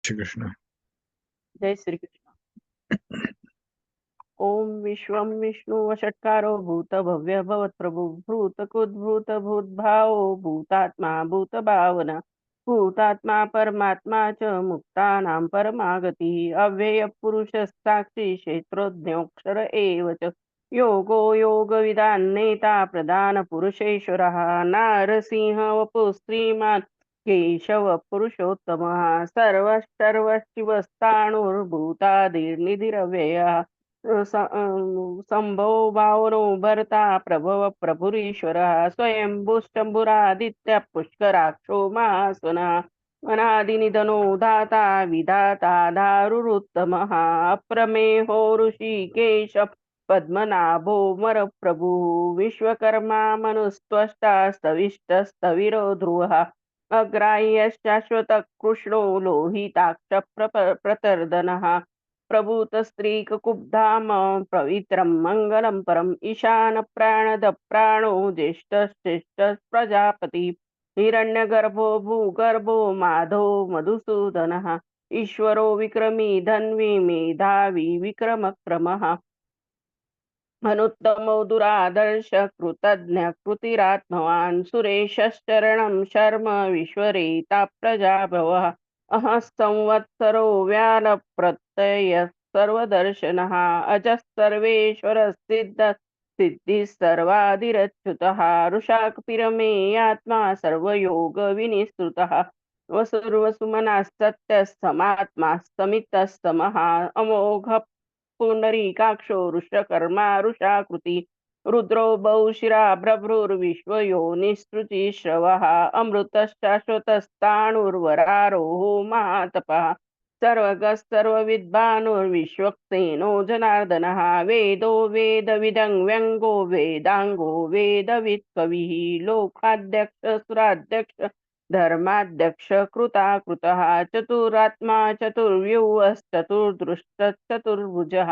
श्री कृष्ण। जय श्री कृष्ण। ओम विश्वं विष्णु वषट्कारो भूत भव्य भवत् प्रभु भूतकुद्भूत भूतभावो भूतात्मा भूतभावना भूतात्मा परमात्मा च मुक्तानां परमागतिः अव्यय पुरुषः साक्षी क्षेत्रज्ञोऽक्षर एव च योगो योगविदान्नेता प्रधान पुरुषेश्वरः नारसिंह वपु श्रीमान् केशव पुरुषोत्तमः सर्वशर्वशिवस्ताणुर्भूतादिर्निधिरव्ययः संभो भावनो भरता प्रभव प्रभुरीश्वरः स्वयंभुष्टम्भुरादित्य पुष्कराक्षो महासुनः अनादिनिधनो दाता विधाता दारुरुत्तमः अप्रमेहो ऋषिकेश पद्मनाभो मरप्रभु विश्वकर्मा मनुस्त्वष्टा स्तविष्टस्तविरो ध्रुवः अग्राह्यश्शाश्वत कृष्णो लोहिताक्ष प्रतर्दनः प्रभूतस्त्रीकुब्धाम पवित्रं मङ्गलं परम् ईशान प्राणद प्राणो ज्येष्ठश्रेष्ठ प्रजापति हिरण्यगर्भो भूगर्भो माधो मधुसूदनः ईश्वरो विक्रमी धन्वी मेधावी विक्रमक्रमः अनुत्तमो दुरादर्श कृतज्ञ कृतिरात्मवान् सुरेशश्चरणं शर्म विश्वरेता प्रजाभवः अहः संवत्सरो व्यालप्रत्ययः सर्वदर्शनः अजः सर्वेश्वरः सिद्धिः सर्वादिरच्युतः ऋषाकपिरमे आत्मा सर्वयोगविनिस्तृतः वसुर्वसुमनः समात्मा समितः समः अमोघ पुंडरीकाक्षो वृषकर्मा वृषाकृति रुद्रो बहुशिरा भ्रभ्रुर्विश्वयोनिस्तुतिश्रवः अमृतश्शाश्वतस्ताणुर्वरारोहो महातपः सर्वगः सर्वविद्वानुर्विश्वक्सेनो जनार्दनः वेदो वेदविदं व्यङ्गो वेदाङ्गो वेदवित् कविः लोकाध्यक्ष सुराध्यक्ष धर्माध्यक्ष कृताकृतः चतुरात्मा चतुर्व्यूहश्चतुर्दृष्टश्चतुर्भुजः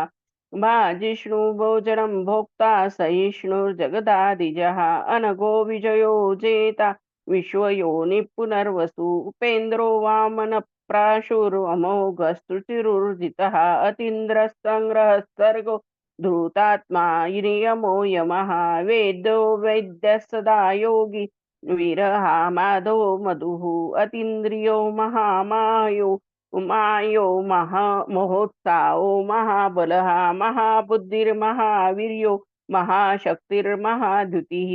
भाजिष्णु भोजनं भोक्ता सहिष्णुर्जगदादिजः अनघो विजयो जेता विश्वयोनि पुनर्वसु उपेन्द्रो वामन प्राशुरमोघस्तुतिरुर्जितः अतीन्द्रः संग्रहः सर्गो धृतात्मा नियमो यमः वेदो वैद्यः सदा योगी विरहा माधो मधुः अतीन्द्रियो महामायो मायो महोत्साहो महाबलः महाबुद्धिर्महावीर्यो महाशक्तिर्महाद्युतिः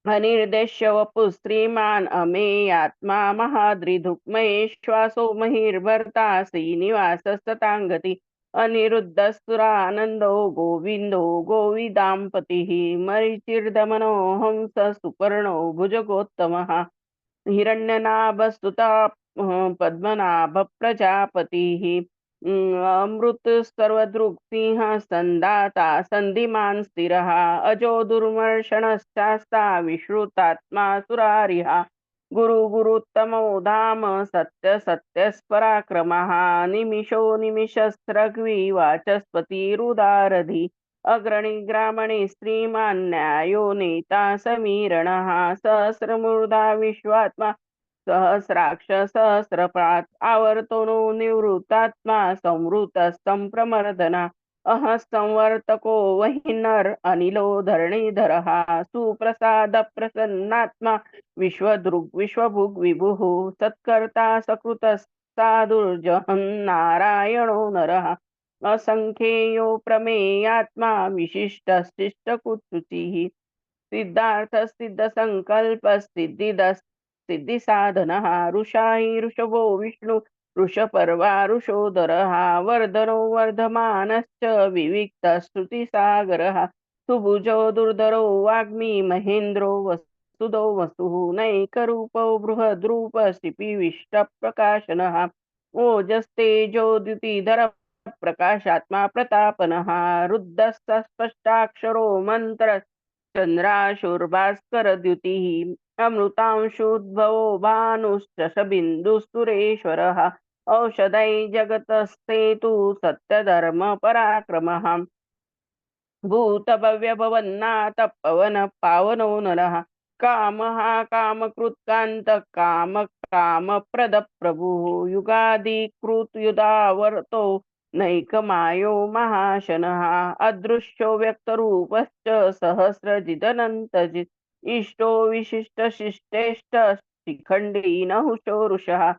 अनिर्देश्य वपु श्रीमान् अमेयात्मा महाद्रिधुक्महेश्वासो महिर्भर्ता श्रीनिवास सताङ्गति अनिरुद्धस्तुरानन्दो गोविन्दो गोविदाम्पतिः मरीचिर्दमनो हंस सुपर्णो भुजगोत्तमः हिरण्यनाभस्तुता पद्मनाभ प्रजापतिः अमृत सर्वदृक्सिंह संदाता सन्धिमान् स्थिरः अजो दुर्मर्षणश्चास्ता विश्रुतात्मा सुरारिः गुरु गुरुत्तमो धाम सत्य सत्यस्पराक्रमः निमिषो निमिषस्रग्वी वाचस्पतिरुदारधि अग्रणी ग्रामणे श्रीमान्यायो नेता समीरणः सहस्रमूर्धा विश्वात्मा सहस्राक्ष सहस्रपात् आवर्तनो निवृत्तात्मा संवृत संप्रमर्दना अह संवर्तको वहिनर अनिलो धरणीधरः सुप्रसाद प्रसन्नात्मा विश्वदृग् विश्वभुग् विभुः सत्कर्ता सकृत साधुर्जहं नारायणो नरः असंख्येयो प्रमेयात्मा विशिष्टशिष्टकुत्सिः सिद्धार्थ सिद्ध संकल्प सिद्धि साधनः ऋषाहि ऋषभो विष्णु ऋषपर्वा ऋषोदरः वर्धनो वर्धमानश्च विविक्तश्रुतिसागरः सुभुजो दुर्धरो वाग्मी महेन्द्रो वसुदो वसुः नैकरूपो बृहद्रूप शिपिविष्टप्रकाशनः ओजस्तेजोद्युतिधर प्रकाशात्मा प्रतापनः रुद्धः स्पष्टाक्षरो मन्त्र चन्द्राशुर्भास्करद्युतिः अमृतांशुद्भवो भानुश्चशबिन्दुस्तुरेश्वरः औषधै जगतस्तेतु सत्यधर्मपराक्रमः भूतभव्यभवन्नाथ पवन पावनो नरः कामः कामकृत्कान्त कामप्रद प्रभुः युगादिकृतयुदावर्तो नैकमायो महाशनः अदृश्यो व्यक्तरूपश्च सहस्रजिदनन्तजित् इष्टो विशिष्टशिष्टेष्ट शिखण्डी नहुषो रुषः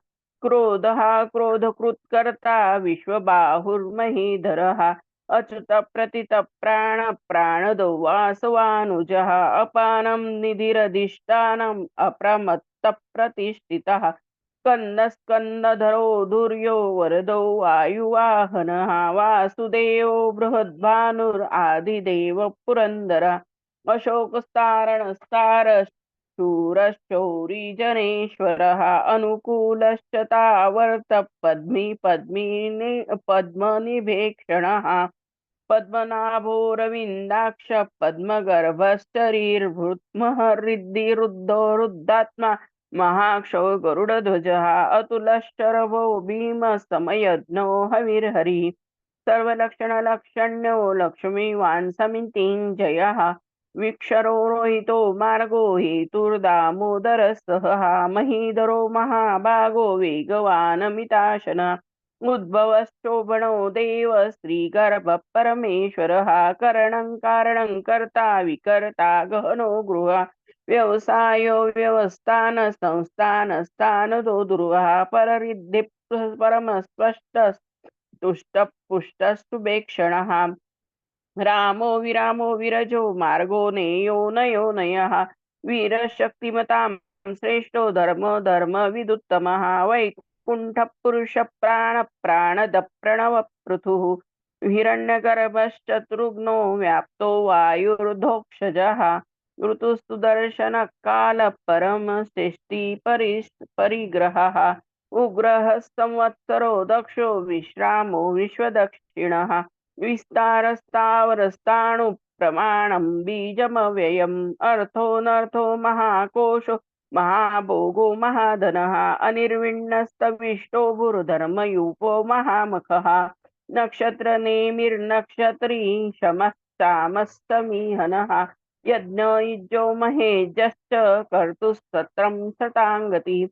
क्रोधः क्रोधकृत्कर्ता विश्वबाहुर्महीधरः अच्युत प्रतित प्राण प्राणदो वासवानुजः अपानं निधिरधिष्ठानम् अप्रमत्त प्रतिष्ठितः स्कन्दधरो धुर्यो वरदो वायुवाहनः वासुदेवो बृहद्भानुरादिदेव पुरन्दर अशोकस्तारणस्तार शूरशौरिजनेश्वरः अनुकूलश्च तावर्त पद्मनिभेक्षणः पद्मनाभोरविन्दाक्ष पद्मगर्भश्चरीर्भृत्महृद्दिरुद्धो रुद्धात्मा महाक्षो गरुडध्वजः अतुलश्चरभो भीमसमयज्ञो हविर्हरिः सर्वलक्षणलक्षण्यो लक्ष्मीवान् समितिञ्जयः विक्षरो रोहितो मार्गो हेतुर्दामोदरः महीधरो महाभागो वेगवानमिताशनः उद्भवश्चोभणो देव श्रीगर्भ परमेश्वरः करणं कारणं कर्ता विकर्ता गहनो गृह व्यवसायो व्यवस्थान संस्थानस्थानदो दुर्वः पररिद्धि परमस्पष्ट तुष्टपुष्टस्तुभेक्षणः रामो विरामो विरजो मार्गो नेयो नयो नयः वीरशक्तिमतां श्रेष्ठो धर्म विदुत्तमः वैकुण्ठ पुरुष प्राण प्राणद प्रणव पृथुः हिरण्यगर्भश्चतुर्घ्नो व्याप्तो वायुर्धोक्षजः ऋतुस्तु दर्शन काल परम श्रेष्ठी परिग्रहः उग्रः संवत्सरो दक्षो विश्रामो विश्वदक्षिणः विस्तारस्तावरस्ताणु प्रमाणं बीजमव्ययम् अर्थोऽनर्थो महाकोशो महाभोगो महाधनः अनिर्विण्णस्तविष्टो भूर्धर्मयूपो महामखः नक्षत्रनेमिर्नक्षत्री शमश्चामस्तमीहनः यज्ञयुजो महेजश्च कर्तुस्तत्रं सताङ्गतिः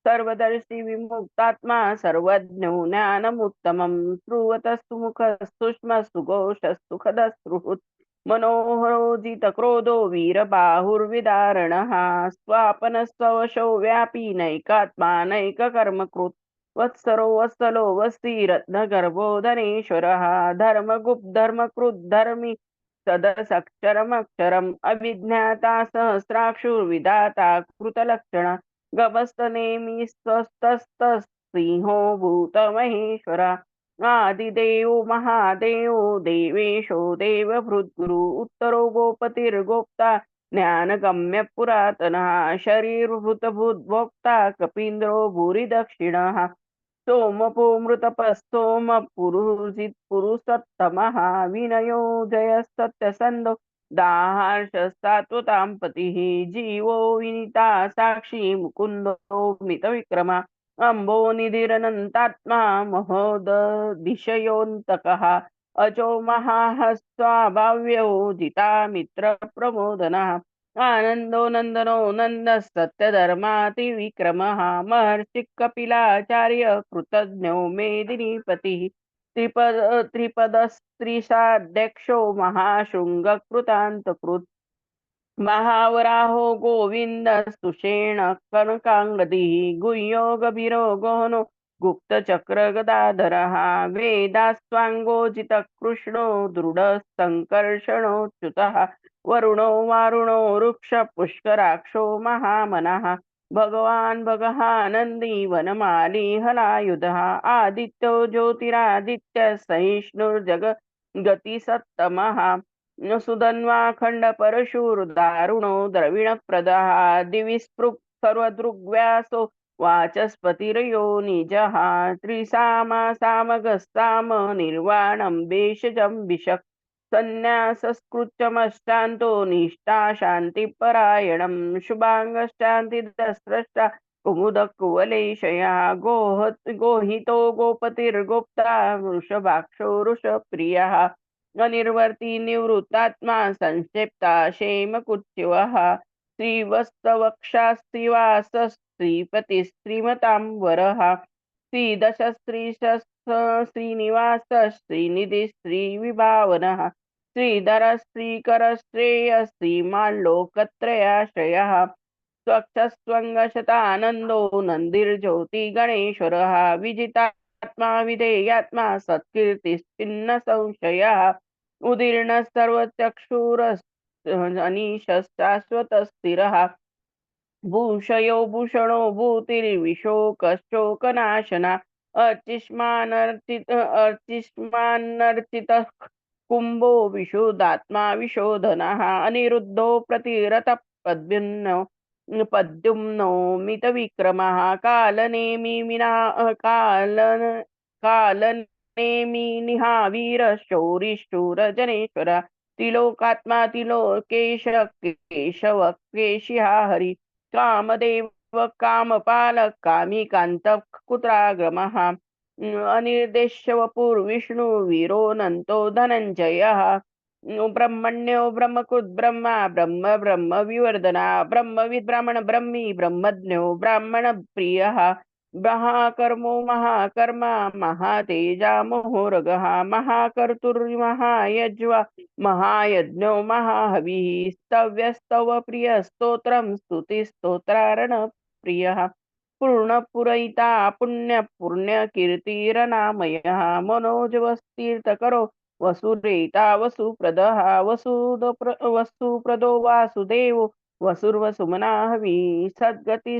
सर्वदर्शी विमुक्तात्मा सर्वज्ञो ज्ञानमुत्तमं श्रुवतस्तु मुखस्तुष्म सुघोषस्तुखदश्रुहुत् मनोहरोजितक्रोधो वीरबाहुर्विदारणः स्वापनस्वशो व्यापी नैकात्मा नैककर्मकृत् वत्सरो वत्सलो वस्तिरत्नगर्भो धनेश्वरः धर्मकृद्धर्मी सदसक्षरमक्षरम् अभिज्ञाता सहस्राक्षुर्विधाता कृतलक्षण गमस्तनेमि स्वस्तस्तसिंहो भूतमहेश्वर आदिदेवो महादेवो देवेशो देवभृद्गुरु उत्तरो गोपतिर्गोप्ता ज्ञानगम्य पुरातनः शरीरभूतभूद्भोक्ता कपीन्द्रो भूरि दक्षिणः सोमपो मृतपस्तोम पुरुषित् पुरुषोत्तमः विनयो जयस्तत्यसन्दो दाहर्ष सात्वतां पतिः जीवो विनीता साक्षी मुकुन्दो मितविक्रम अम्बो निधिरनन्तात्मा महोदधिशयोऽन्तकः अजो महाहस्वाभाव्यो जिता मित्रप्रमोदनः आनन्दो नन्दनो नन्दः सत्यधर्मातिविक्रमः महर्षिः कपिलाचार्य कृतज्ञो मेदिनीपतिः त्रिपदस्त्रिशाध्यक्षो महाशृङ्गकृतान्तकृत् महावराहो गोविन्दस्तुषेण कनकाङ्गदिः गुह्यो गभीरो गहनो गुप्तचक्रगदाधरः वेदास्त्वाङ्गोजितकृष्णो दृढसङ्कर्षणोच्युतः वरुणो वारुणो वृक्षपुष्कराक्षो महामनः भगवान् भगहानन्दी वनमाली हलायुधः आदित्यो ज्योतिरादित्य सहिष्णुर्जगद्गतिसत्तमः सुधन्वाखण्ड परशुर्दारुणो द्रविणप्रदः दिविस्पृक् सर्वदृग्व्यासो वाचस्पतिर्यो निजः त्रिसामगस्ताम निर्वाणं भेषजं विशक् संन्यासस्कृत्यमष्टान्तो निष्ठा शान्तिपरायणं शुभाङ्गश्चान्तिदस्रष्टा कुमुदकुवलेशया गोहितो गोपतिर्गोप्ता वृषभाक्षो वृषप्रियः अनिर्वर्ती निवृत्तात्मा संक्षिप्ता क्षेमकुच्युवः श्रीवत्सवक्षास्त्रिवासः श्रीपतिः श्रीमतां वरः श्रीदश श्रीनिवासः श्रीनिधिः श्रीविभावनः श्रीधर श्रीकर श्रेय श्रीमान् लोकत्रयाश्रयः स्वक्षस्त्वङ्गशतानन्दो नन्दिर्ज्योति गणेश्वरः विजितात्मा विधेयात्मा सत्कीर्तिश्चिन्न संशयः उदीर्णः सर्वचक्षुरनीशश्शाश्वतस्थिरः भूषयो भूषणो भूतिर्विशोकशोकनाशना अर्चिष्मानर्चितः कुम्भो विशुद्धात्मा विशोधनः अनिरुद्धो प्रतिरतः पद्युम्नो मितविक्रमः कालनेमिनिहा वीरशौरिशूरजनेश्वर तिलोकात्मा तिलोकेश केशव केशिहा हरि कामदेव कामपाल कामिकान्तः कुत्रागमः अनिर्देश्य वपुर्विष्णु वीरोऽनन्तो धनञ्जयः ब्रह्मण्यो ब्रह्मकृद् ब्रह्मा ब्रह्म ब्रह्म विवर्धना ब्रह्मविद् ब्राह्मण ब्रह्मी ब्रह्मज्ञो ब्राह्मण प्रियः महाकर्मो महाकर्मा महातेजा मोहोरगः महाकर्तुर्महायज्वा महायज्ञो महाहविः स्तव्यस्तव प्रियस्तोत्रं स्तुतिस्तोत्रारण प्रियः पूर्णपुरयिता पुण्यकीर्तिरनामयः मनोजवस्तीर्थकरो वसुरेता वसुप्रदः वसुप्रदो वासुदेवो वसुर्वसुमनाहवी सद्गतिः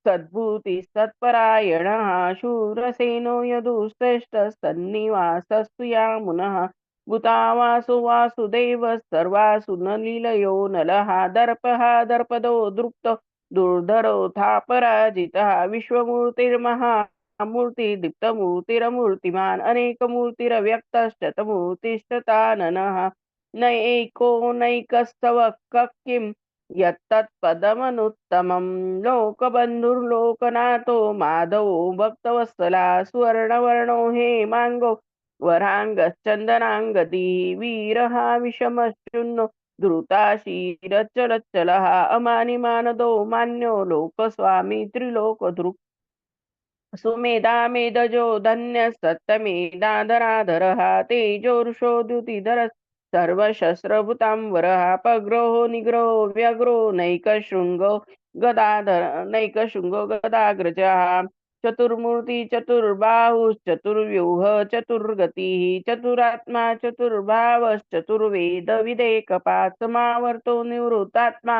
सद्भूतिः सत्परायणः शूरसेनो यदुश्रेष्ठः सन्निवासस्तु यामुनः भूतावासो वासुदेवः सर्वासु न लीलयो नलः दर्पः दर्पदो दृप्तो दुर्धरोऽथापराजितः विश्वमूर्तिर्महामूर्ति दीप्तमूर्तिरमूर्तिमान् अनेकमूर्तिरव्यक्तशतमूर्तिश्चताननः न एको नैकस्तव किं यत्तत्पदमनुत्तमं लोकबन्धुर्लोकनाथो माधवो भक्तवत्सला सुवर्णवर्णो हेमाङ्गो वराङ्गश्चन्दनाङ्गदी वीरः विषमशून्नो धृताशीरचलच्चलः अमानिमानदो मान्यो लोकस्वामी त्रिलोकदृक् सुमेधा मेधजो धन्य सत्यमेधाधराधरः तेजोरुषो द्युतिधर सर्वशस्त्रभूतां वरः पग्रहो निग्रहो व्यग्रो नैकशृङ्गो गदाग्रजः चतुर्मूर्ति चतुर्बाहुश्चतुर्व्यूह चतुर्गतिः चतुरात्मा चतुर्भावश्चतुर्वेद विदेकपात् समावर्तो निवृत्तात्मा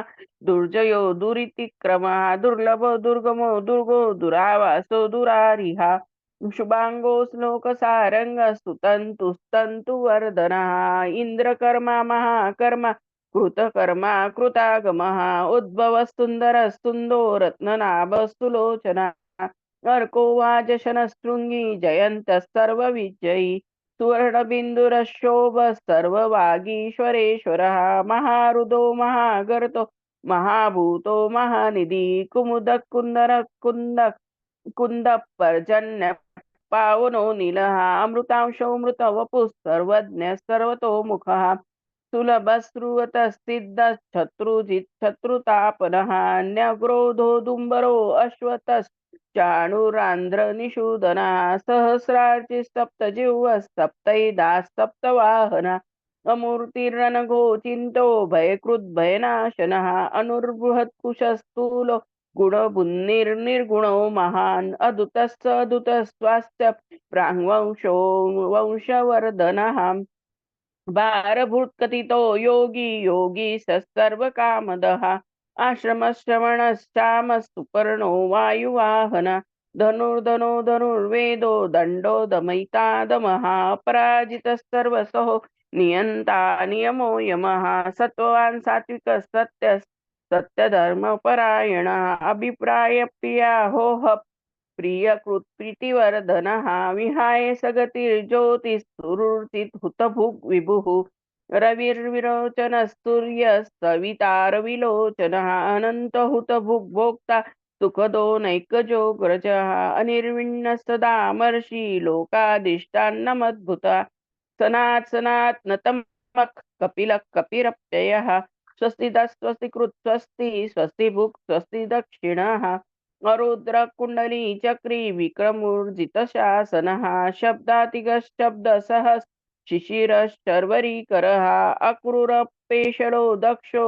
दुर्जयो दुरितिक्रमः दुर्लभो दुर्गमो दुर्गो दुरावासो दुरारिहा शुभांगो श्लोकसारंग स्तुतन्तुस्तन्तुवर्धनः इन्द्रकर्मा महाकर्मा कृतकर्मा कृतागमः उद्भवः सुन्दरः सुन्दो रत्ननाभस्तुलोचना अर्को वाजशनशृङ्गी जयन्तः सर्वविजयी सुवर्णबिन्दुरशोभः सर्ववागीश्वरेश्वरः महारुदो महागर्तो महाभूतो महानिधि कुन्द पर्जन्य पावनो नीलः अमृतांशो मृतवपुः सर्वज्ञः सर्वतोमुखः सुलभस्रुवतस्सिद्धश्शत्रुजिच्छत्रुतापनः न्यग्रोधोदुम्बरो अश्वतश्चाणुरान्ध्रनिषूदनः सहस्रार्चिः सप्तैदाः सप्तवाहनः अमूर्तिरनघोचिन्तो भयकृद्भयनाशनः अनुर्बृहत्कुशस्थूलो गुणबुन्निर्निर्गुणो महान् अदुतस्सदुतस्वास्य प्राङ्वंशो वंशवर्धनः भारभूत्कथितो योगी योगी सर्वकामदः आश्रमश्रवणश्चामः सुपर्णो वायुवाहन धनुर्धनो धनुर्वेदो दण्डो दमयिता अपराजितः सर्वसः नियन्ता नियमो यमः सत्त्ववान् सात्विकः सत्यधर्मपरायणः अभिप्रायप्रियाहोह प्रियकृत्प्रीतिवर्धनः विहाय सगतिर्ज्योतिस्तुरुर्चित् विभुः रविर्विरोचनस्तुर्यः सवितारविलोचनः अनन्तहुतभुग्भोक्ता सुखदो नैकजो ग्रजः अनिर्विण्णः सदामर्षि लोकाधिष्ठानमद्भुतः सनात् सनात् नतमः कपिलः कपिरप्ययः स्वस्ति कृत् स्वस्ति स्वस्ति भुक् स्वस्ति दक्षिणः रुद्र कुंडली चक्री विक्रमूर्जित शासनः शब्दातिगशब्दसहः शिशिरश्चर्वरीकरः अक्रूरपेशलो दक्षो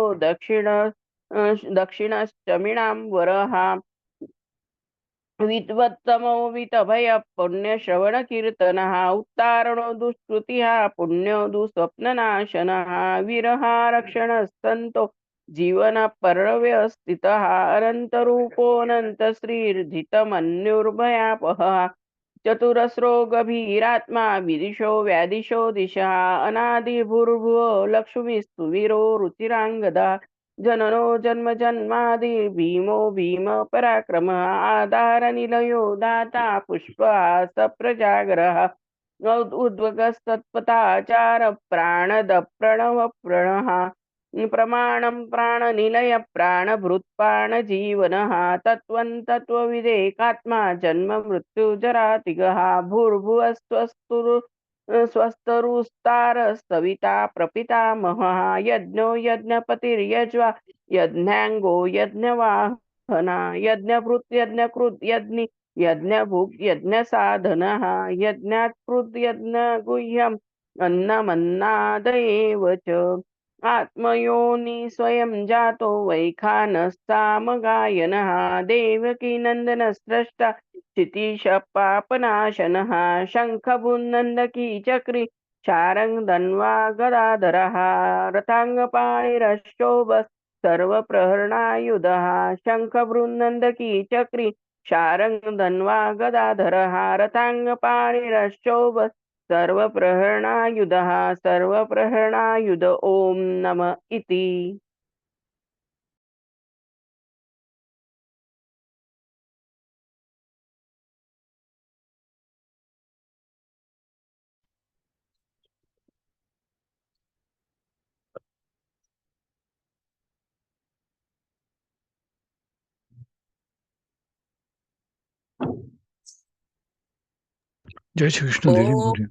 दक्षिणश्चमिणां वरः विद्वत्तमो वितभय पुण्यश्रवण कीर्तनः उत्तारणो दुष्कृतिः पुण्यो दुःस्वप्ननाशनः विरहा रक्षणस्तन्तो जीवन पर्यवस्थितः अनन्तरूपोऽनन्तश्रीर्जितमन्युर्भयापहः चतुरस्रो गभीरात्मा विदिशो व्यादिशो दिशः अनादिर्भूर्भुवो लक्ष्मीस्तु वीरो रुचिराङ्गदा जननो जन्म जन्मादि भीमो भीम पराक्रमः आधारनिलयो दाता पुष्पहास प्रजागरः उद्वगस्तत्पथाचार प्राणद प्रणव प्रणः प्रमाणं प्राणनिलय प्राणभृत् प्राणजीवनः तत्त्वं तत्त्वविदेकात्मा जन्म मृत्युजरातिगः भूर्भुवस्वस्तुरु स्वस्तरुस्तारस्तविता प्रपितामहः यज्ञो यज्ञपतिर्यज्वा यज्ञाङ्गो यज्ञवाहना यज्ञभृत् यज्ञकृत् यज्ञि यज्ञभुक् यज्ञसाधनः यज्ञात्कृत् यज्ञगुह्यम् अन्नमन्नादयेव च आत्मयोनि स्वयं जातो वैखानस्सामगायनः देवकीनन्दनस्रष्टा क्षितीश पापनाशनः शङ्खभुन्नन्दकी चक्री शारङ्गधन्वा गदाधरः रथाङ्गपाणिरशोभ सर्वप्रहरणायुधः शङ्खभृन्नन्दकी चक्री शारङ्गधन्वा गदाधरः रथाङ्गपाणिरशोभ सर्वप्रहरणायुधः सर्वप्रहरणायुध ओम नम इति। जय श्री कृष्ण दीदी बोलिए।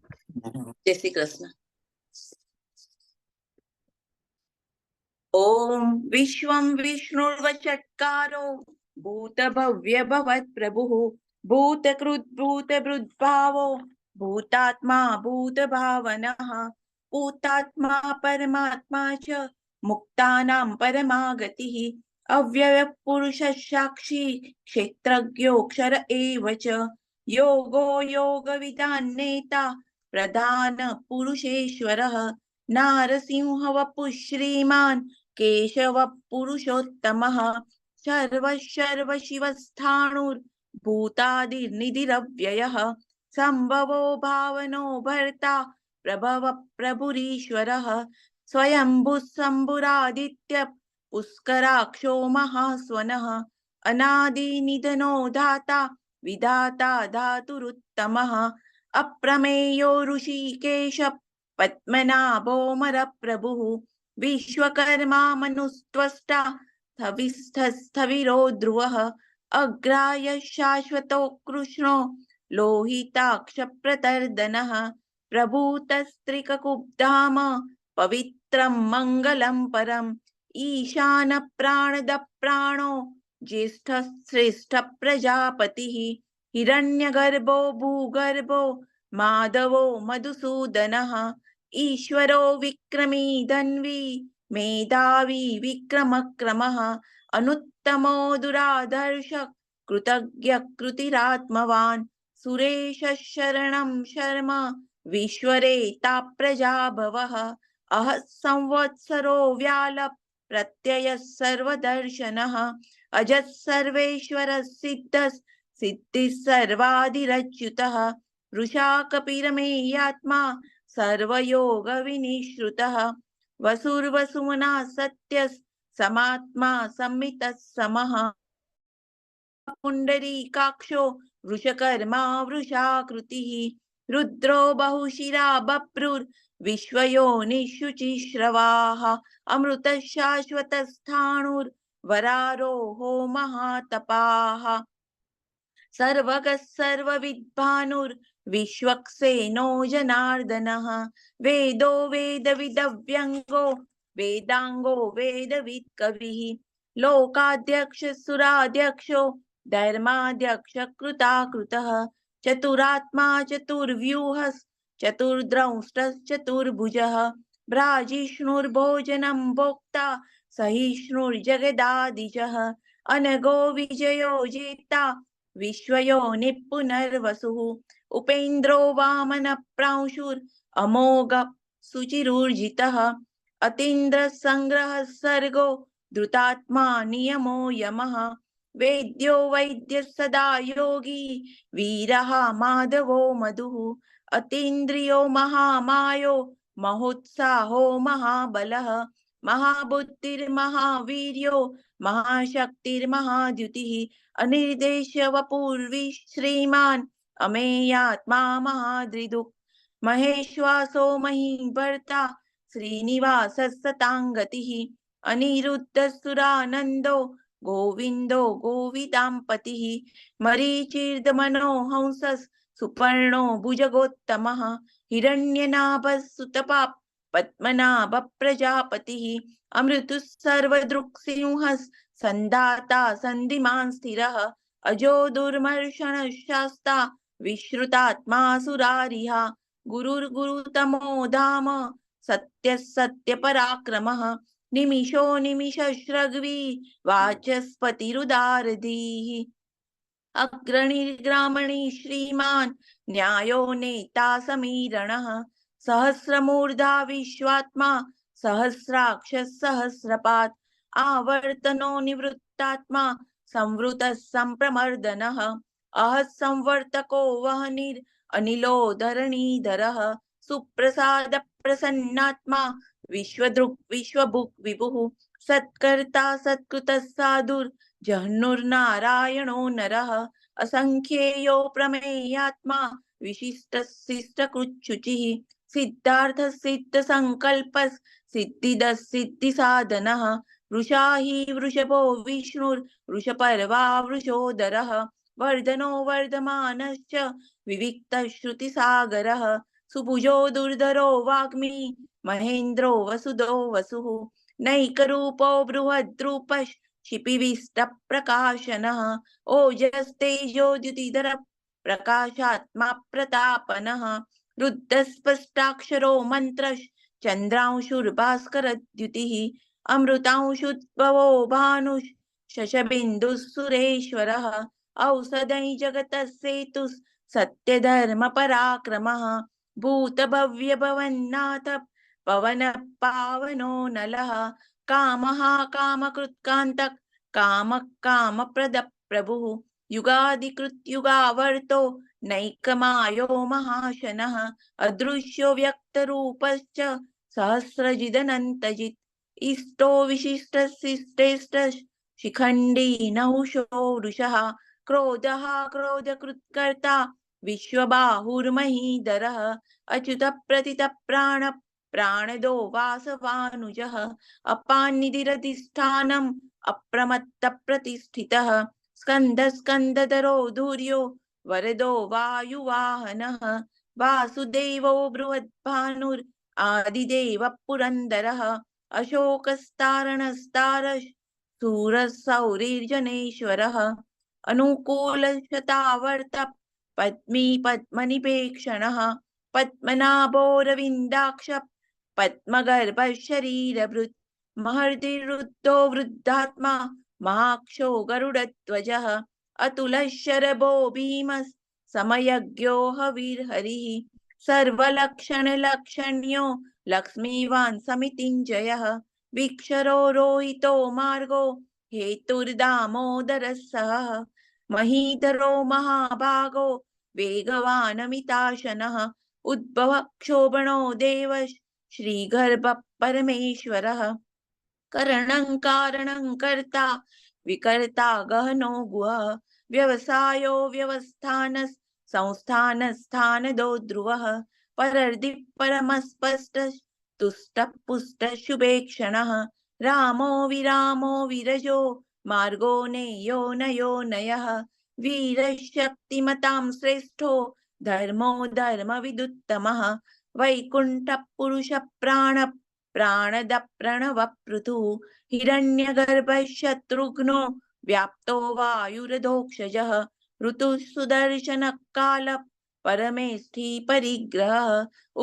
जय श्री कृष्ण। ओम विश्वं विष्णुर्वचत्कारो भूत भव्य भवत् प्रभुः भूतकृत् भूतभृद्भावो भूतात्मा भूत भावनः भूतात्मा परमात्मा च मुक्तानां परमागतिः अव्यय पुरुष साक्षी क्षेत्रज्ञोऽक्षर एव च योगो योगविदान् नेता प्रधान पुरुषेश्वरः नारसिंह वपुः श्रीमान् केशव पुरुषोत्तमः सर्व शिवस्थाणुर्भूतादिर्निधिरव्ययः संभवो भावनो भर्ता प्रभव प्रभुरीश्वरः स्वयंभुः शम्भुरादित्य पुष्कराक्षो महास्वनः अनादिनिधनो धाता विधाता धातुरुत्तमः अप्रमेयो ऋषिकेश पद्मनाभोमर प्रभुः विश्वकर्मा मनुस्त्वष्टा स्थविरो ध्रुवः अग्राय शाश्वतो कृष्णो लोहिताक्ष प्रतर्दनः प्रभूतस्त्रिककुब्धाम पवित्रं मङ्गलं परम् ईशान प्राणद प्राणो ज्येष्ठ श्रेष्ठ प्रजापतिः हिरण्यगर्भो भूगर्भो माधवो मधुसूदनः ईश्वरो विक्रमी धन्वी मेधावी विक्रमक्रमः अनुत्तमो दुरादर्श कृतज्ञ कृतिरात्मवान् सुरेश शरणं शर्म विश्वरेता प्रजाभवः अह संवत्सरो व्याल प्रत्यय सर्वदर्शनः अजत् सर्वेश्वर सिद्ध सिद्धि सर्वाधिरच्युतः वृषा कपिरमेयात्मा सर्वयोग विनिश्रुतः वसुर्वसुमना सत्य समात्मा संमितः समः पुंडरीकाक्षो वृषकर्मा वृषाकृतिः रुद्रो बहुशिरा बभ्रुर्विश्वयोनिषुचिश्रवाः अमृत शाश्वत स्थाणुर्वरारोहो महातपाः सर्वगः सर्वविद्भानुर्विश्वक्सेनो जनार्दनः वेदो वेदविदव्यङ्गो वेदांगो वेदवित् कविः लोकाध्यक्ष सुराध्यक्षो धर्माध्यक्ष कृताकृतः चतुरात्मा चतुर्व्यूहस् चतुर्द्रंष्टश्चतुर्भुजः भ्राजिष्णुर्भोजनं भोक्ता सहिष्णुर्जगदादिजः अनगो विजयो जेता विश्वयोनिः पुनर्वसुः उपेन्द्रो वामन प्रांशुर् अमोघ सुचिरुर्जितः अतीन्द्र संग्रह सर्गो धृतात्मा नियमो यमः वेद्यो वैद्य सदा योगी वीरः माधवो मधुः अतीन्द्रियो महामायो महोत्साहो महाबलः महाबुद्धिर्महावीर्यो महाशक्तिर्महाद्युतिः अनिर्देश्य वपुर्वि श्रीमान् अमेयात्मा महादृदुक् महेश्वासो महीभर्ता श्रीनिवासः सताङ्गतिः अनिरुद्धसुरानन्दो गोविन्दो गोविदाम्पतिः मरीचिर्दमनो हंसः सुपर्णो भुजगोत्तमः हिरण्यनाभः सुतपा पद्मनाभ प्रजापतिः अमृतः सर्वदृक्सिंहः सन्धाता सन्धिमान् स्थिरः अजो दुर्मर्षणः शास्ता विश्रुतात्मा सुरारिः गुरुर्गुरुतमो धाम सत्यः सत्यपराक्रमः निमिषो निमिषश्रग्वी वाचस्पतिरुदारधीः अग्रणिर्ग्रामणि श्रीमान् न्यायो नेता समीरणः सहस्रमूर्धा विश्वात्मा सहस्राक्ष सहस्रपात् आवर्तनो निवृत्तात्मा संवृतः संप्रमर्दनः अहः संवर्तको वह्निर् अनिलो धरणीधरः सुप्रसाद प्रसन्नात्मा विश्वदृक् विश्वभुक् विभुः सत्कर्ता सत्कृतः साधुर् जह्नुर्नारायणो नरः असंख्येयो प्रमेयात्मा विशिष्ट शिष्टकृच्छुचिः सिद्धार्थ सिद्ध संकल्पः सिद्धिदः सिद्धि साधनः वृषा हि वृषभो विष्णुर्वृषपर्वा वृषोदरः वर्धनो वर्धमानश्च विविक्तः श्रुतिसागरः सुभुजो दुर्धरो वाग्मी महेन्द्रो वसुदो वसुः नैकरूपो बृहद्रूपश् क्षिपिविष्टप्रकाशनः ओजस्तेजोद्युतिधर प्रकाशात्मा प्रतापनः रुद्धस्पष्टाक्षरो मन्त्रश् चन्द्रांशुर्भास्करद्युतिः अमृतांशुद्भवो भानुः शशबिन्दुः सुरेश्वरः औषधै जगतः सेतुः सत्यधर्मपराक्रमः भूतभव्यभवन्नाथ पवन पावनो नलः कामः कामकृत्कान्तः कामः कामप्रद प्रभुः युगादिकृत्युगावर्तो नैकमायो महाशनः अदृश्यो व्यक्तरूपश्च सहस्रजिदनन्तजित् इष्टो विशिष्टशिष्टेष्ट शिखण्डी नहुषो वृषः क्रोधः क्रोधकृत्कर्ता विश्वबाहुर्महीधरः अच्युत प्रतित प्राण प्राणदो वासवानुजः अपान्निधिरधिष्ठानम् अप्रमत्त प्रतिष्ठितः स्कन्द स्कन्दधरो धूर्यो वरदो वायुवाहनः वासुदेवो बृहद्भानुर् आदिदेव पुरन्दरः अशोकस्तारणस्तारः शूरसौरिर्जनेश्वरः अनुकूलशतावर्त पद्मी पद्मनिपेक्षणः पद्मनाभोरविन्दाक्ष पद्मगर्भः शरीरभृत् महर्षिरुद्धो वृद्धात्मा महाक्षो गरुडध्वजः अतुलशरभो भीमः समयज्ञो हविर्हरिः सर्वलक्षणलक्षण्यो लक्ष्मीवान् समितिञ्जयः विक्षरो रोहितो मार्गो हेतुर्दामोदरः सहः महीधरो महाभागो वेगवानमिताशनः उद्भव क्षोभणो देवः श्रीगर्भ परमेश्वरः करणं कारणं कर्ता विकर्ता गहनो गुहः व्यवसायो व्यवस्थानः संस्थानस्थानदो ध्रुवः परर्दि परमस्पष्ट तुष्ट पुष्ट शुभेक्षणः रामो विरामो विरजो मार्गो नेयो नयो नयः वीरशक्तिमतां श्रेष्ठो धर्मो धर्मविदुत्तमः वैकुण्ठ पुरुष प्राण प्राणद प्रणव पृथुः हिरण्यगर्भः शत्रुघ्नो व्याप्तो वायुरधोक्षजः ऋतुः सुदर्शन काल परमेष्ठी परिग्रहः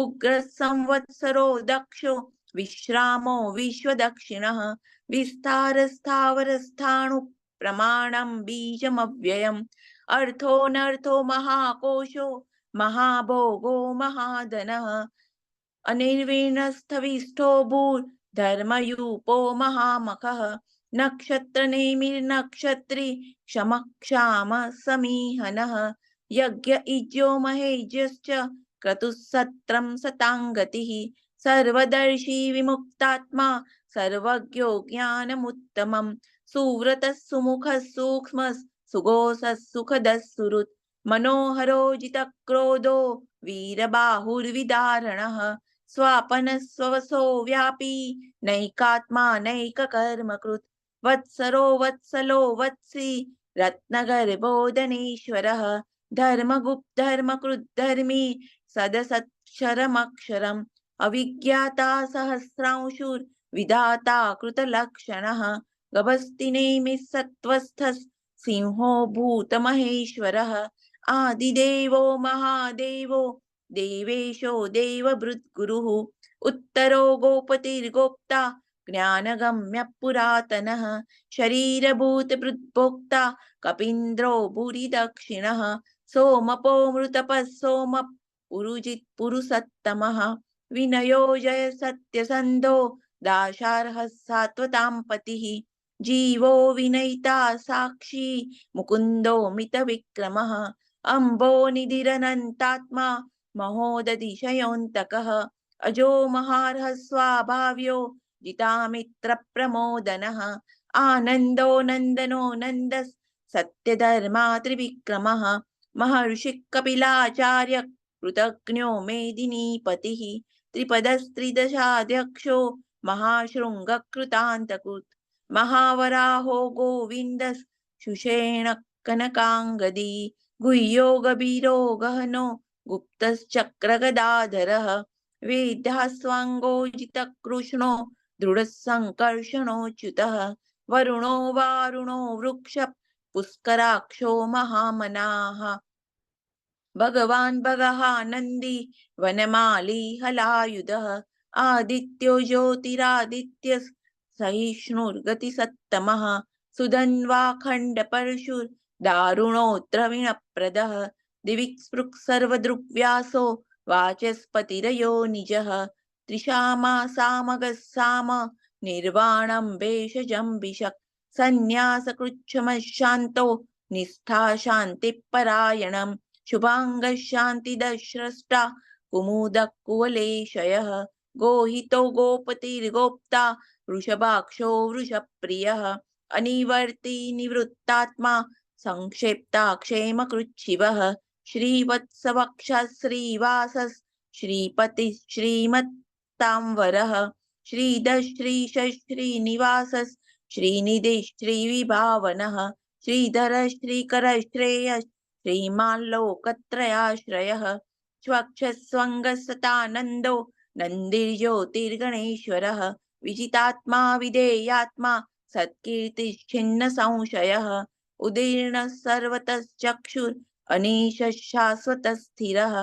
उग्रः संवत्सरो दक्षो विश्रामो विश्वदक्षिणः विस्तारस्थावरस्थाणु प्रमाणं बीजमव्ययम् अर्थोऽनर्थो महाकोशो महाभोगो महाधनः अनिर्वीणस्थविष्ठो भूर्धर्मयूपो महामखः नक्षत्रनेमिर्नक्षत्री क्षमक्षाम समीहनः यज्ञ इज्यो महेज्यश्च क्रतुः सत्रं सताङ्गतिः सर्वदर्शी विमुक्तात्मा सर्वज्ञो ज्ञानमुत्तमम् सुव्रतः सुमुखः सूक्ष्मः सुघोषः सुखदः सुहृत् मनोहरो जितक्रोधो वीरबाहुर्विदारणः स्वापनः स्ववसो व्यापी नैकात्मा नैककर्मकृत् वत्सरो वत्सलो वत्सी रत्नगर्भोदनेश्वरः धर्मकृद्धर्मी सदसत्क्षरमक्षरम् अविज्ञाता सहस्रांशुर्विधाता कृतलक्षणः गभस्तिनेमिः सत्त्वस्थः सिंहो भूतमहेश्वरः आदिदेवो महादेवो देवेशो देवभृद्गुरुः उत्तरो गोपतिर्गोप्ता ज्ञानगम्य पुरातनः शरीरभूतभृद्भोक्ता कपीन्द्रो भूरि दक्षिणः सोमपो मृतपः सोम पुरुजित् पुरुषत्तमः विनयो जय सत्यसन्धो दाशार्हः सात्वतां पतिः जीवो विनयिता साक्षी मुकुन्दो मितविक्रमः अम्बो निधिरनन्तात्मा महोदधिशयोऽन्तकः अजो महार्हः स्वाभाव्यो जितामित्रप्रमोदनः आनन्दो नन्दनो नन्दः सत्यधर्मा त्रिविक्रमः महर्षिः कपिलाचार्य कृतज्ञो मेदिनीपतिः त्रिपदस्त्रिदशाध्यक्षो महाशृङ्गकृतान्तकृत् महावराहो गोविन्दः शुषेण कनकाङ्गदी गुह्यो गभीरो गहनो गुप्तश्चक्रगदाधरः वेदास्वाङ्गोजितकृष्णो दृढसङ्कर्षणोच्युतः वरुणो वारुणो वृक्ष पुष्कराक्षो महामनाः भगवान् भगः नन्दी वनमाली हलायुधः आदित्यो ज्योतिरादित्यः सहिष्णुर्गतिसत्तमः सुधन्वाखण्डपरशुर्दारुणोऽत्रविणप्रदः दिविक्स्पृक् सर्वदृग्व्यासो वाचस्पतिरयो निजः त्रिशामा सामगः साम निर्वाणं भेषजं सन्न्यासकृच्छमशान्तो निष्ठा शान्तिपरायणम् शुभाङ्गः शान्तिदस्रष्टा कुमुदः कुवलेशयः गोहितो गोपतिर्गोप्ता वृषभाक्षो वृषप्रियः अनिवर्ती निवृत्तात्मा संक्षेप्ता क्षेमकृच्छिवः श्रीवत्सवक्षः श्रीवासः श्रीपतिः श्रीमत्तांवरः श्रीधः श्रीशः श्रीनिवासः श्रीनिधिः श्रीविभावनः श्रीधरः श्रीकरः श्रेयः श्रीमाल्लोकत्रयाश्रयः स्वक्षस्वङ्गः सतानन्दो नन्दिर्ज्योतिर्गणेश्वरः विजितात्मा विधेयात्मा सत्कीर्तिश्छिन्न संशयः उदीर्णः सर्वतश्चक्षुर् अनीशः शाश्वतः स्थिरः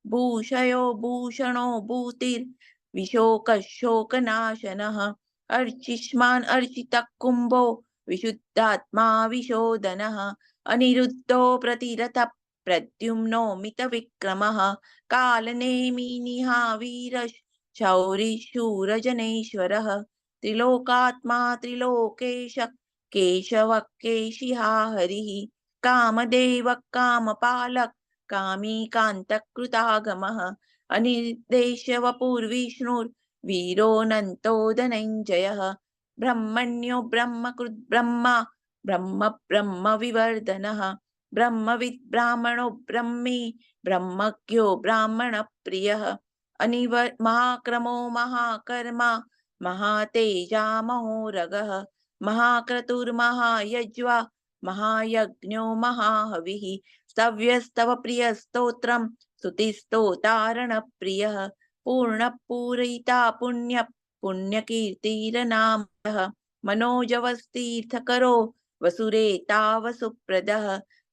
भूषयो भूषणो भूतिर्विशोकः शोकनाशनः अर्चिष्मान् अर्चितः कुम्भो विशुद्धात्मा विशोदनः अनिरुद्धो प्रतिरथ प्रद्युम्नो मितविक्रमः कालनेमि निहावीरः शौरिशूरजनेश्वरः त्रिलोकात्मा त्रिलोकेश केशवः केशिहा हरिः कामदेवः कामपालः कामी कान्तकृतागमः अनिर्देशवपुर्विष्णुर्वीरोऽनन्तो धनञ्जयः ब्रह्मण्यो ब्रह्मकृद्ब्रह्मा ब्रह्म ब्रह्मविवर्धनः ब्रह्मविद् ब्राह्मणो ब्रह्मी ब्रह्मज्ञो ब्राह्मणप्रियः महाक्रमो महाकर्मा महातेजा महोरगः महाक्रतुर्महायज्वा महायज्ञो महाहविः स्तव्यस्तव प्रियस्तोत्रम् स्तुतिस्तोतारणप्रियः पूर्णपूरयिता पुण्य पुण्यकीर्तिरनामः मनोजवस्तीर्थकरो वसुरेता वसुप्रदः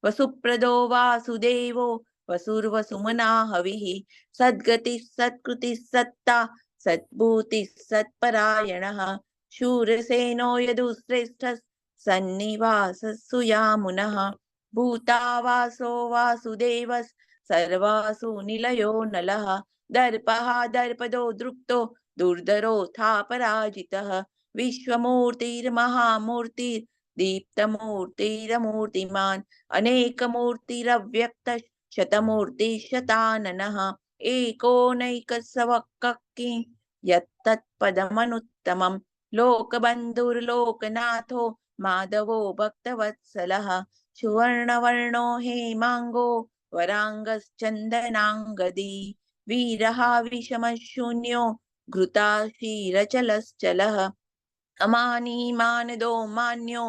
वसुप्रदो वासुदेवो वसुर्वसुमना हविः सद्गतिः सत्कृतिः सत्ता सद्भूतिः सत्परायणः शूरसेनो यदुश्रेष्ठः सन्निवासः सुयामुनः भूतावासो वासुदेवः सर्वासु निलयो नलः दर्पः दर्पदो दृप्तो दुर्धरोऽथा पराजितः विश्वमूर्तिर्महामूर्तिर्दीप्तमूर्तिरमूर्तिमान् अनेकमूर्तिरव्यक्तः शतमूर्तिशताननः एकोनैकस्वक्की यत्तत्पदमनुत्तमं लोकबन्धुर्लोकनाथो माधवो भक्तवत्सलः सुवर्णवर्णो हेमाङ्गो वराङ्गश्चन्दनाङ्गदी वीरः विषमशून्यो घृताशीरचलश्चलः अमानी मानदो मान्यो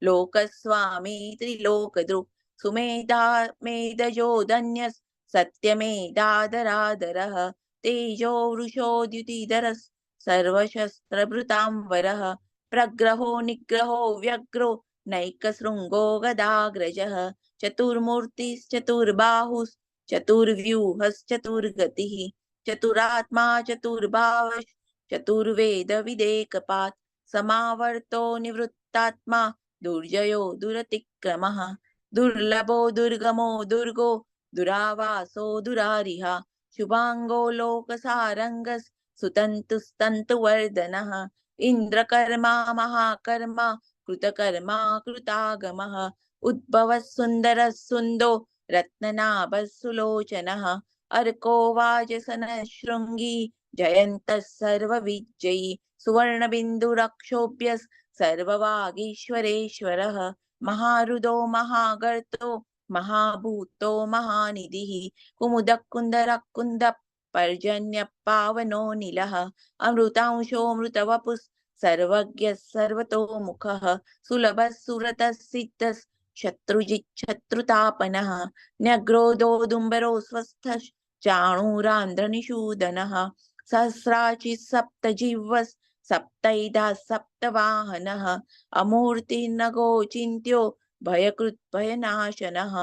लोकस्वामी त्रिलोकदृक् सुमेधा मेधजो धन्यस् सत्यमेधादरादरः तेजो वृषोद्युतिधरः सर्वशस्त्रभृतांवरः प्रग्रहो निग्रहो व्यग्रो नैकशृङ्गो गदाग्रजः चतुर्मूर्तिश्चतुर्बाहुश्चतुर्व्यूहश्चतुर्गतिः चतुरात्मा चतुर्भावश्च चतुर्वेद विदेकपात् समावर्तो निवृत्तात्मा दुर्जयो दुरतिक्रमः दुर्लभो दुर्गमो दुर्गो दुरावासो दुरारिः शुभांगो लोकसारंगस् सुतन्तुस्तन्तुवर्धनः इन्द्रकर्मा महाकर्मा कृतकर्मा कृतागमः उद्भवः सुन्दरः सुन्दो रत्ननाभः सुलोचनः अर्को वाजसनः शृङ्गी जयन्तः सर्वविजयी सुवर्णबिन्दुरक्षोभ्य सर्ववागीश्वरेश्वरः महारुदो महागर्तो महाभूतो महानिधिः कुमुदकुन्दरकुन्द पर्जन्य पावनो नीलः अमृतांशोऽमृतवपुः सर्वज्ञः सर्वतोमुखः सुलभः सुरतः सिद्धः शत्रुजिच्छत्रुतापनः न्यग्रोधोदुम्बरो स्वस्थः चाणूरान्ध्रनिषूदनः सहस्राचिः सप्तजिह्वः सप्तैधा सप्तवाहनः अमूर्तिर्नगोचिन्त्यो भयकृत् भयनाशनः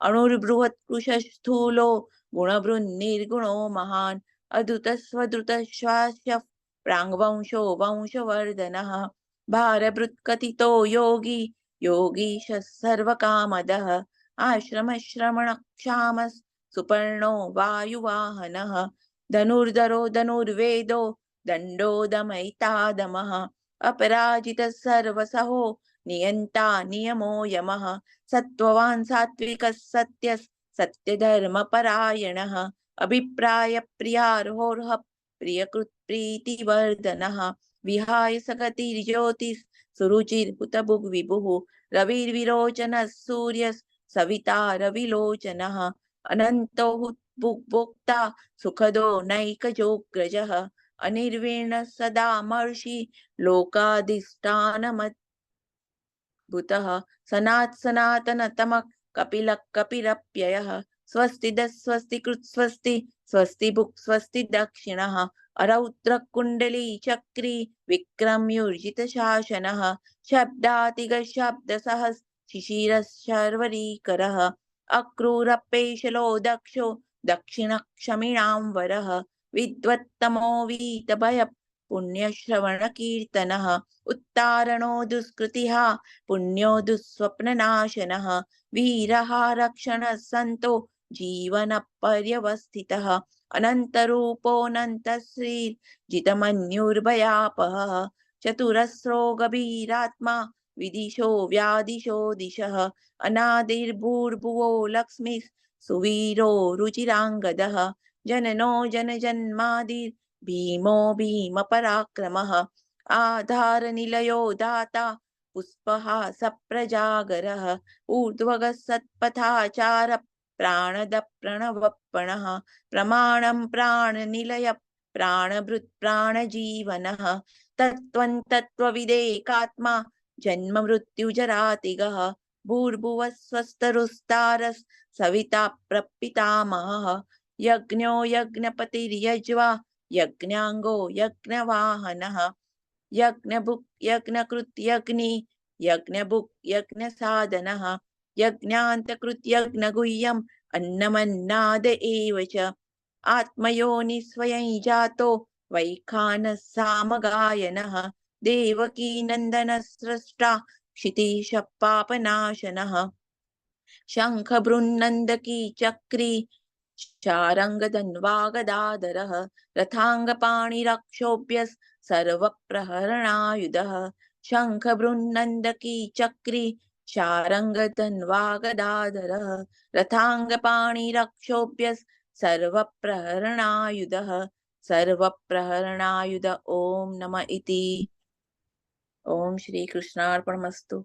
अणुर्बृहत्कृशस्थूलो गुणभृन्निर्गुणो महान् अधुतस्वधृतश्वास्य प्राङ्वंशो वंशवर्धनः भारभृत्कथितो योगी योगीशः सर्वकामदः आश्रमश्रमणक्षामः सुपर्णो वायुवाहनः धनुर्धरो धनुर्वेदो दण्डो दमयितादमः अपराजितः सर्वसहो नियन्ता नियमो यमः सत्त्ववान् सात्विकः सत्यः सत्यधर्मपरायणः अभिप्रायप्रियार्होर्ह प्रियकृत्प्रीतिवर्धनः विहाय सगतिर्ज्योतिः सुरुचिर्हुतभुग्विभुः रविर्विरोचनः सूर्यः सविता रविलोचनः अनन्तो भुग्भोक्ता सुखदो नैकजोग्रजः अनिर्वीणः सदा महर्षि लोकाधिष्ठानमद्भुतः सनातनतमः कपिलः कपिरप्ययः स्वस्तिदः स्वस्तिकृत् स्वस्ति स्वस्ति भुक् स्वस्ति दक्षिणः अरौद्रकुण्डली चक्री विक्रम्यूर्जित शासनः शब्दातिगशब्दसहस् शिशिरः शर्वरीकरः अक्रूरपेशलो दक्षो दक्षिणक्षमिणां वरः विद्वत्तमो वीतभय पुण्यश्रवणकीर्तनः उत्तारणो दुष्कृतिः पुण्यो दुःस्वप्ननाशनः वीरः रक्षणः सन्तो जीवनपर्यवस्थितः अनन्तरूपोऽनन्तश्रीर्जितमन्युर्भयापहः चतुरस्रो गभीरात्मा विदिशो व्यादिशो दिशः अनादिर्भूर्भुवो लक्ष्मीः सुवीरो रुचिराङ्गदः जननो जनजन्मादिर् भीमो भीमपराक्रमः आधारनिलयो दाता पुष्पः सप्रजागरः ऊर्ध्वगः सत्पथाचार प्राणद प्रणवपणः प्रमाणं प्राणनिलय प्राणभृत् प्राणजीवनः तत्त्वं तत्त्वविदेकात्मा जन्म मृत्युजरातिगः भूर्भुवः स्वस्तरुस्तारः सविता प्रपितामहः यज्ञो यज्ञपतिर्यज्वा यज्ञाङ्गो यज्ञवाहनः यज्ञभुक् यज्ञकृत् यज्ञि यज्ञभुक् यज्ञसाधनः यज्ञान्तकृत् यज्ञगुह्यम् अन्नमन्नाद एव च आत्मयोनि स्वयं जातो वैखानः सामगायनः देवकी नन्दनस्रष्टा क्षितीशः पापनाशनः शङ्खबृन्नन्दकी चक्री शारङ्गधन्वागदाधरः रथाङ्गपाणिरक्षोभ्यः सर्वप्रहरणायुधः शङ्खबृन्नन्दकी चक्री शारङ्गधन्वागदाधरः रथाङ्गपाणिरक्षोभ्यः सर्वप्रहरणायुधः सर्वप्रहरणायुध ओम नमः इति। ओम श्री कृष्णार्पणमस्तु।